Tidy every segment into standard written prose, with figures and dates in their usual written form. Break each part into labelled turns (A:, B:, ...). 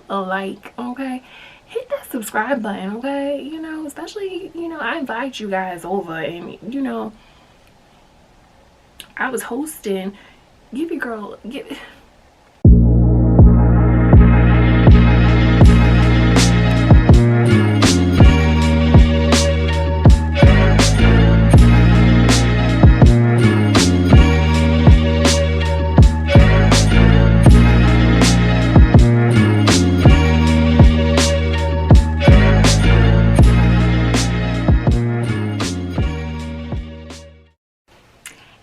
A: a like, okay? Hit that subscribe button, okay? You know, especially, you know, I invite you guys over, and you know, I was hosting. Give your girl,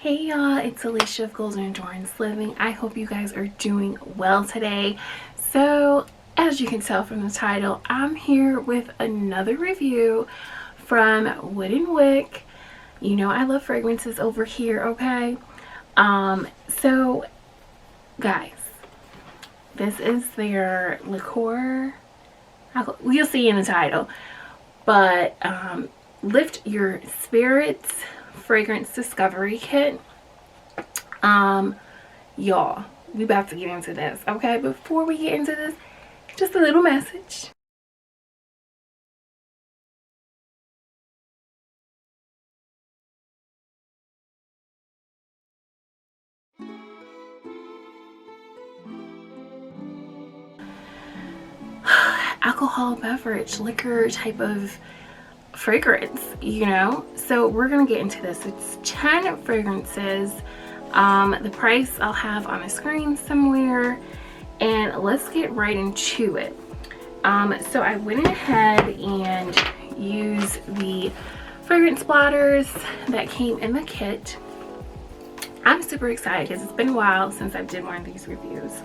A: Hey y'all, it's Alicia of Golden Endurance Living. I hope you guys are doing well today. So, as you can tell from the title, I'm here with another review from Wick. You know I love fragrances over here, okay? So guys, this is their liqueur. You'll see in the title, but Lift Your Spirits Fragrance Discovery Kit. Y'all, we about to get into this, okay? Before we get into this, just a little message. Alcohol beverage, liquor type of fragrance, you know? So we're gonna get into this. It's 10 fragrances. The price I'll have on the screen somewhere, and let's get right into it. So I went ahead and used the fragrance blotters that came in the kit. I'm super excited because it's been a while since I did one of these reviews.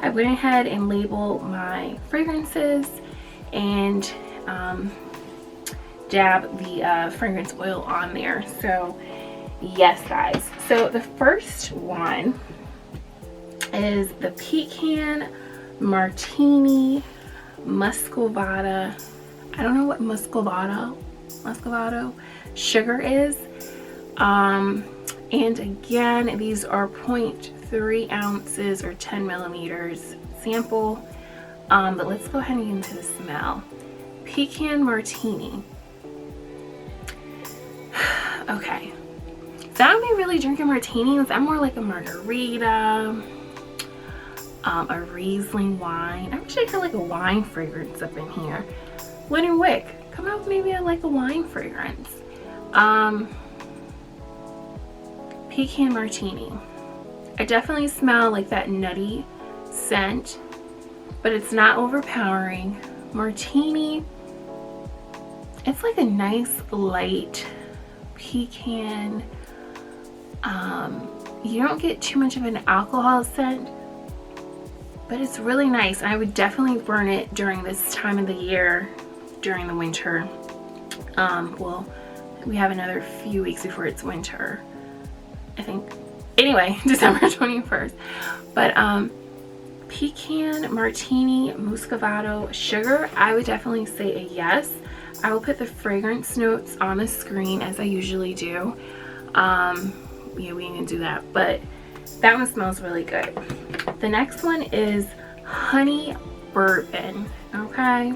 A: I went ahead and labeled my fragrances and dab the fragrance oil on there. So yes guys, so the first one is the PECAN Martini Muscovado. I don't know what Muscovado sugar is. And again, these are 0.3 ounces or 10 millimeters sample. But let's go ahead and get into the smell. PECAN Martini. Okay, so I don't be really drinking martinis. I'm more like a margarita, a Riesling wine. I wish I had like a wine fragrance up in here. Wick, come out with maybe like a wine fragrance. PECAN Martini. I definitely smell like that nutty scent, but it's not overpowering. Martini, it's like a nice light pecan. You don't get too much of an alcohol scent, but it's really nice. I would definitely burn it during this time of the year, during the winter. Well, we have another few weeks before it's winter, I think. Anyway, December 21st. But PECAN Martini Muscovado sugar, I would definitely say a yes. I will put the fragrance notes on the screen as I usually do. Yeah, we ain't gonna do that, but that one smells really good. The next one is honey bourbon. Okay.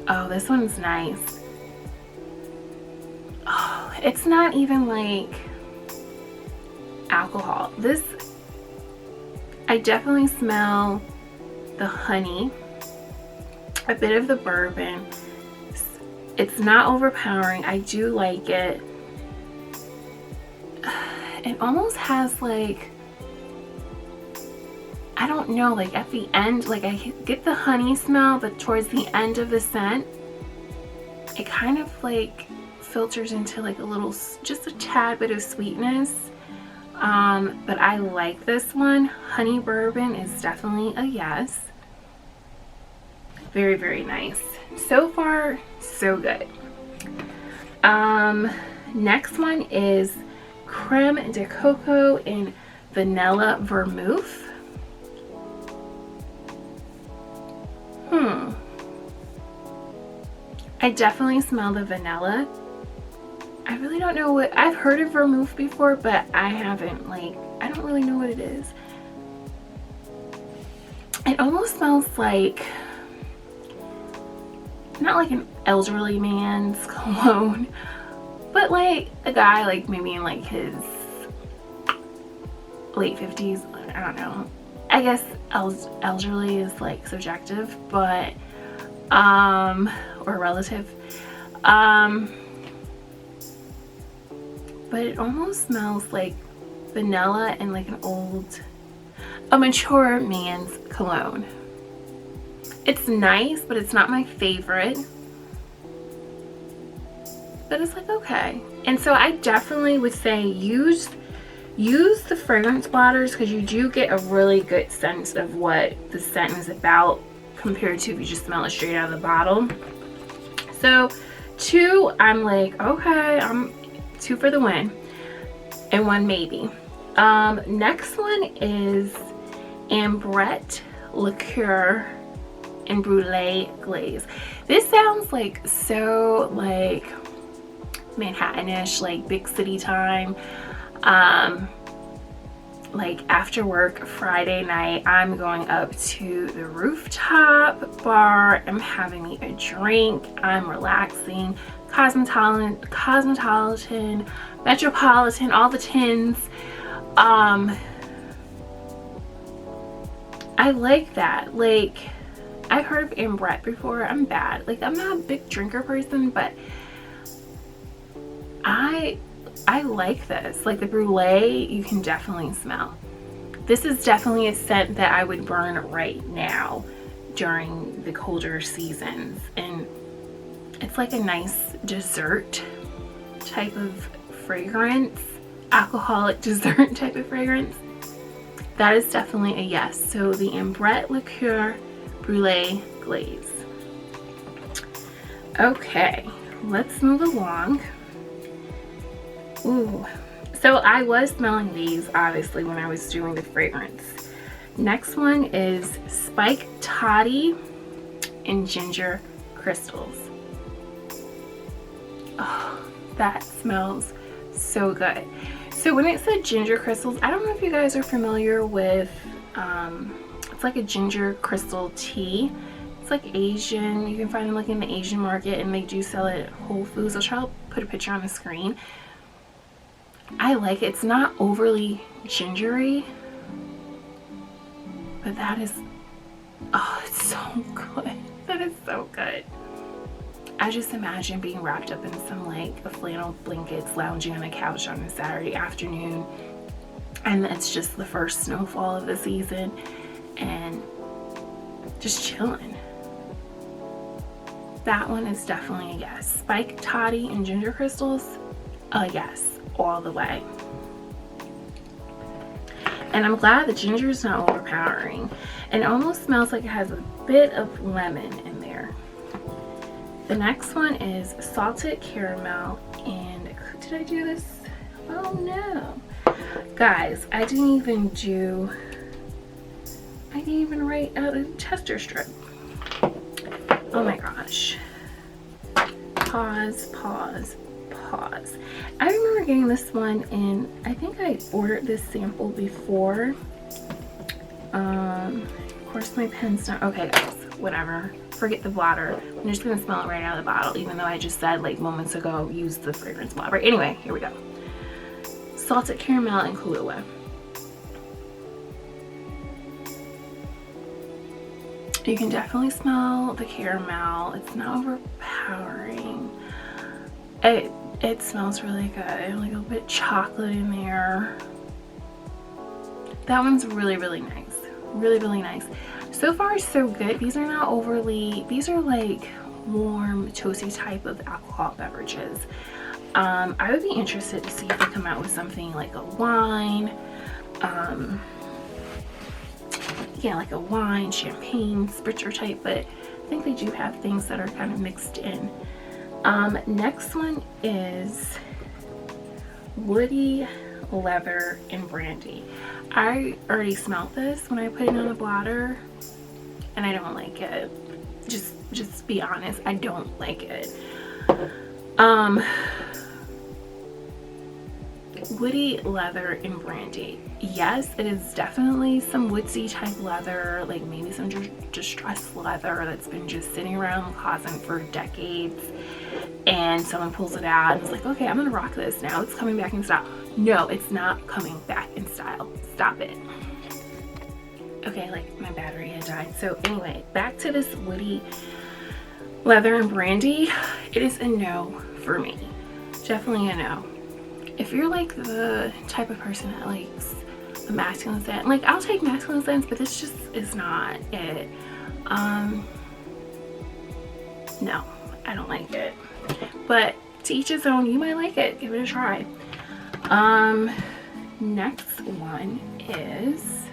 A: Oh, this one's nice. Oh, it's not even like alcohol. This, I definitely smell the honey, a bit of the bourbon. It's not overpowering. I do like it. It almost has like, I don't know, like at the end, like I get the honey smell, but towards the end of the scent, it kind of like filters into like a little, just a tad bit of sweetness. But I like this one. Honey bourbon is definitely a yes. Very, very nice. So far, so good. Next one is Creme de Coco in Vanilla Vermouth. I definitely smell the vanilla. I really don't know what, I've heard of vermouth before, but I haven't, like, I don't really know what it is. It it almost smells like, not like an elderly man's cologne, but like a guy like maybe in like his late 50s. I don't know. I guess elderly is like subjective, but or relative. But it almost smells like vanilla and like a mature man's cologne. It's nice, but it's not my favorite. But it's like, okay. And so I definitely would say use the fragrance blotters, because you do get a really good sense of what the scent is about compared to if you just smell it straight out of the bottle. So 2, I'm like, okay, I'm 2 for the win, and 1 maybe. Next one is Ambrette Liqueur and Brûlée Glaze. This sounds like so like Manhattanish, like big city time. Like after work Friday night, I'm going up to the rooftop bar, I'm having me a drink, I'm relaxing, Cosmopolitan, Metropolitan, all the tins. I like that. Like, I've heard of Ambrette before. I'm bad. Like, I'm not a big drinker person, but I like this. Like the Brûlée, you can definitely smell. This is definitely a scent that I would burn right now during the colder seasons, and it's like a nice dessert type of fragrance, alcoholic dessert type of fragrance. That is definitely a yes. So the Ambrette Liqueur Brûlée Glaze. Okay, let's move along. Ooh, so I was smelling these obviously when I was doing the fragrance. Next one is Spiked Toddy and Ginger Crystals. Oh, that smells so good. So when it said ginger crystals, I don't know if you guys are familiar with, it's like a ginger crystal tea. It's like Asian, you can find it like in the Asian market, and they do sell it at Whole Foods. I'll try to put a picture on the screen. I like it. It's not overly gingery, but that is, oh, it's so good. That is so good. I just imagine being wrapped up in some like a flannel blankets, lounging on a couch on a Saturday afternoon, and it's just the first snowfall of the season, and just chilling. That one is definitely a yes. Spiked Toddy and Ginger Crystals, a yes, all the way. And I'm glad the ginger is not overpowering, and it almost smells like it has a bit of lemon in there. The next one is Salted Caramel, and did I do this? Oh no. Guys, I didn't even write out a tester strip. Oh my gosh. Pause. I remember getting this one, and I think I ordered this sample before. Of course my pen's not, okay guys, whatever. Forget the blotter. I'm just gonna smell it right out of the bottle, even though I just said like moments ago, use the fragrance blotter. Anyway, here we go. Salted Caramel and KAHLUA. You can definitely smell the caramel. It's not overpowering. It smells really good. Like a little bit of chocolate in there. That one's really, really nice. Really, really nice. So far, so good. These are not overly, these are like warm, toasty type of alcohol beverages. I would be interested to see if they come out with something like a wine. Yeah, like a wine, champagne, spritzer type, but I think they do have things that are kind of mixed in. Next one is Woody Leather and Brandy. I already smelled this when I put it on the blotter, and I don't like it. Just be honest, I don't like it. woody leather and brandy. Yes, it is definitely some woodsy type leather, like maybe some distressed leather that's been just sitting around the closet for decades, and someone pulls it out and is like, okay, I'm gonna rock this now, it's coming back in style. No, it's not coming back in style. Stop it. Okay, like my battery had died. So anyway, back to this woody leather and brandy. It is a no for me. Definitely a no. If you're like the type of person that likes a masculine scent, like I'll take masculine scents, but this just is not it. No, I don't like it. But to each his own, you might like it. Give it a try. Next one is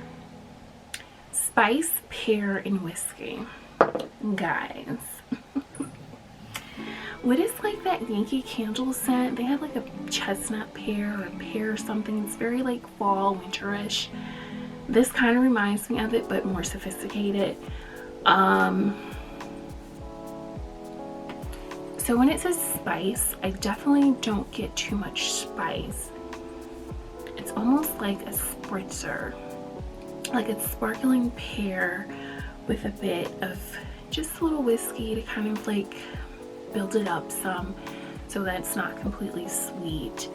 A: Spice, Pear, and Whiskey. Guys, what is like that Yankee Candle scent? They have like a chestnut pear or pear or something. It's very like fall, winterish. This kind of reminds me of it, but more sophisticated. So when it says spice, I definitely don't get too much spice. It's almost like a spritzer. Like it's sparkling pear with a bit of just a little whiskey to kind of like build it up some so that it's not completely sweet.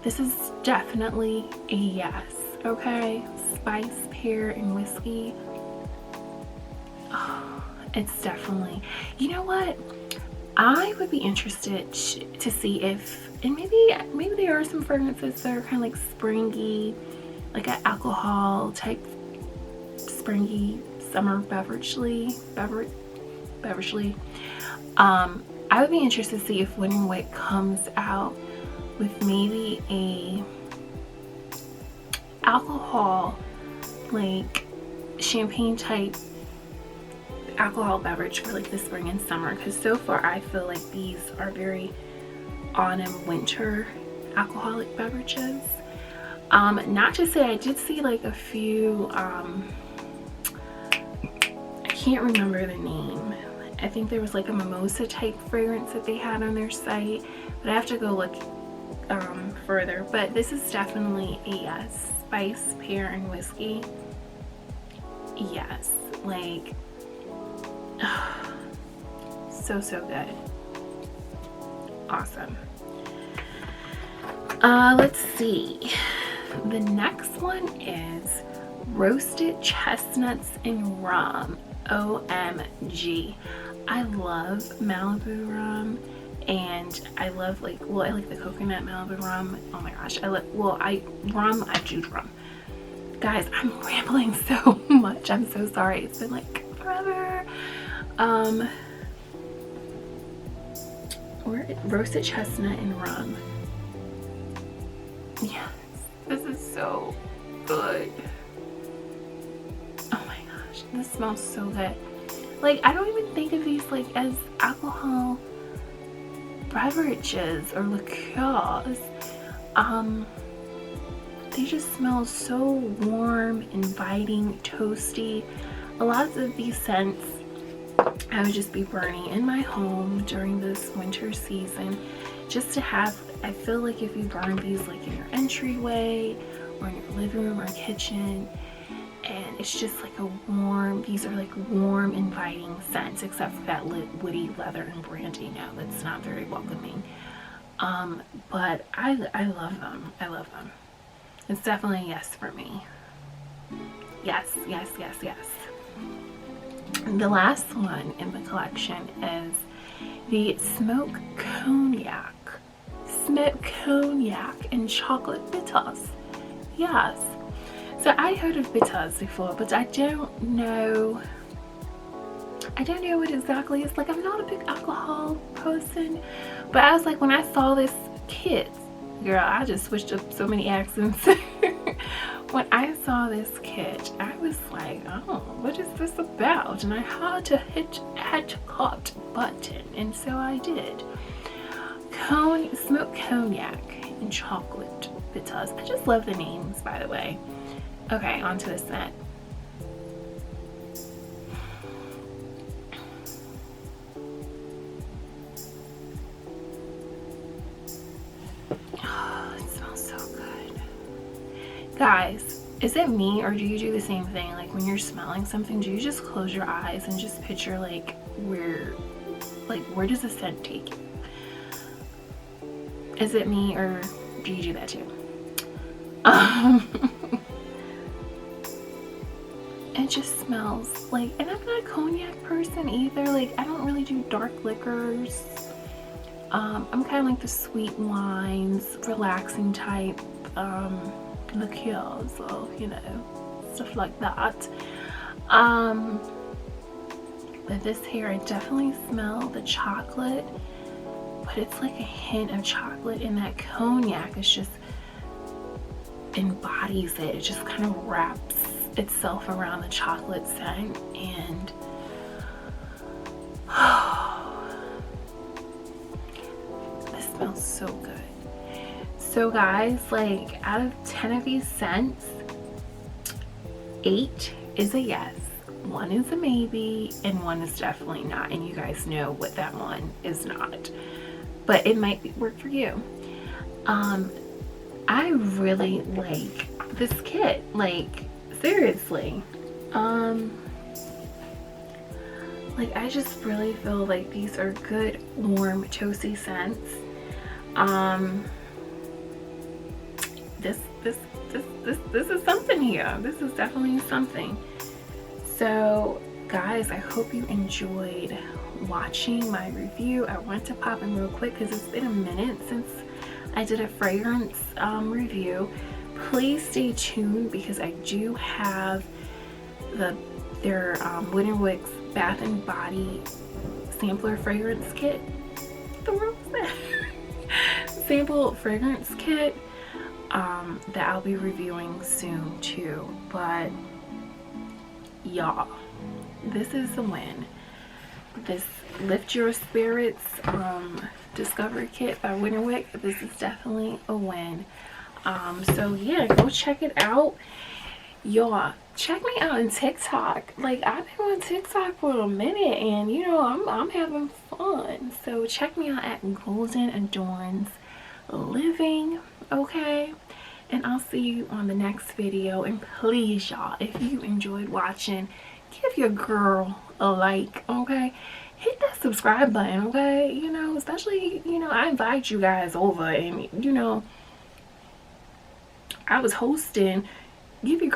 A: This is definitely a yes. Okay, spice, pear, and whiskey. Oh, it's definitely, you know what, I would be interested to see if, and maybe there are some fragrances that are kind of like springy, like an alcohol type springy summer beveragely. I would be interested to see if Wick comes out with maybe a alcohol, like champagne type alcohol beverage for like the spring and summer, because so far I feel like these are very autumn winter alcoholic beverages. Not to say, I did see like a few, I can't remember the name. I think there was like a mimosa type fragrance that they had on their site, but I have to go look further. But this is definitely a yes. Spice, pear, and whiskey. Yes, like so good. Awesome. Let's see. The next one is roasted chestnuts and rum. OMG. I love Malibu rum, and I love like, well, I like the coconut Malibu rum. Oh my gosh, I Jude rum. Guys, I'm rambling so much. I'm so sorry. It's been like forever. Roasted chestnut and rum. Yes, this is so good. Oh my gosh, this smells so good. Like, I don't even think of these like as alcohol beverages or liqueurs. They just smell so warm, inviting, toasty. A lot of these scents I would just be burning in my home during this winter season, just to have, I feel like if you burn these like in your entryway or in your living room or kitchen, and it's just like a warm, these are like warm, inviting scents, except for that woody leather and brandy. No, that's not very welcoming. But I love them. I love them. It's definitely a yes for me. Yes, yes, yes, yes. The last one in the collection is the Smoke Cognac and chocolate bitters. Yes. So I heard of bitters before, but I don't know what exactly it's like. I'm not a big alcohol person, but I was like, when I saw this kit, girl, I just switched up so many accents. When I saw this kit, I was like, oh, what is this about? And I had to hit add to cart button, and so I did. Smoked cognac and chocolate bitters. I just love the names, by the way. Okay, on to the scent. Is it me, or do you do the same thing? Like when you're smelling something, do you just close your eyes and just picture like where does the scent take you? Is it me, or do you do that too? It just smells like, and I'm not a cognac person either. Like I don't really do dark liquors. I'm kind of like the sweet wines, relaxing type liqueurs, or you know, stuff like that. But this here, I definitely smell the chocolate, but it's like a hint of chocolate, and that cognac is just embodies it. It just kind of wraps itself around the chocolate scent, and this smells so good. So guys, like out of 10 of these scents, 8 is a yes, 1 is a maybe, and 1 is definitely not, and you guys know what that one is not, but it might work for you. I really like this kit, like seriously. Like I just really feel like these are good, warm, toasty scents. This is something here. This is definitely something. So guys, I hope you enjoyed watching my review. I want to pop in real quick because it's been a minute since I did a fragrance review. Please stay tuned because I do have their Wick's Bath and Body sampler fragrance kit. The world is that? Sample fragrance kit that I'll be reviewing soon too. But y'all, this is the win. This Lift Your Spirits Discovery Kit by Wick, this is definitely a win. So yeah, go check it out. Y'all, check me out on TikTok. Like I've been on TikTok for a minute, and you know I'm having fun. So check me out at Golden Adorns Living, okay? And I'll see you on the next video. And please y'all, if you enjoyed watching, give your girl a like, okay? Hit that subscribe button, okay? You know, especially, you know, I invite you guys over, and you know, I was hosting. Give your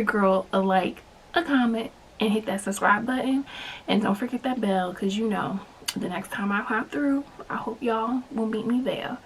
A: girl a like, a comment, and hit that subscribe button, and don't forget that bell, because you know the next time I hop through, I hope y'all will meet me there.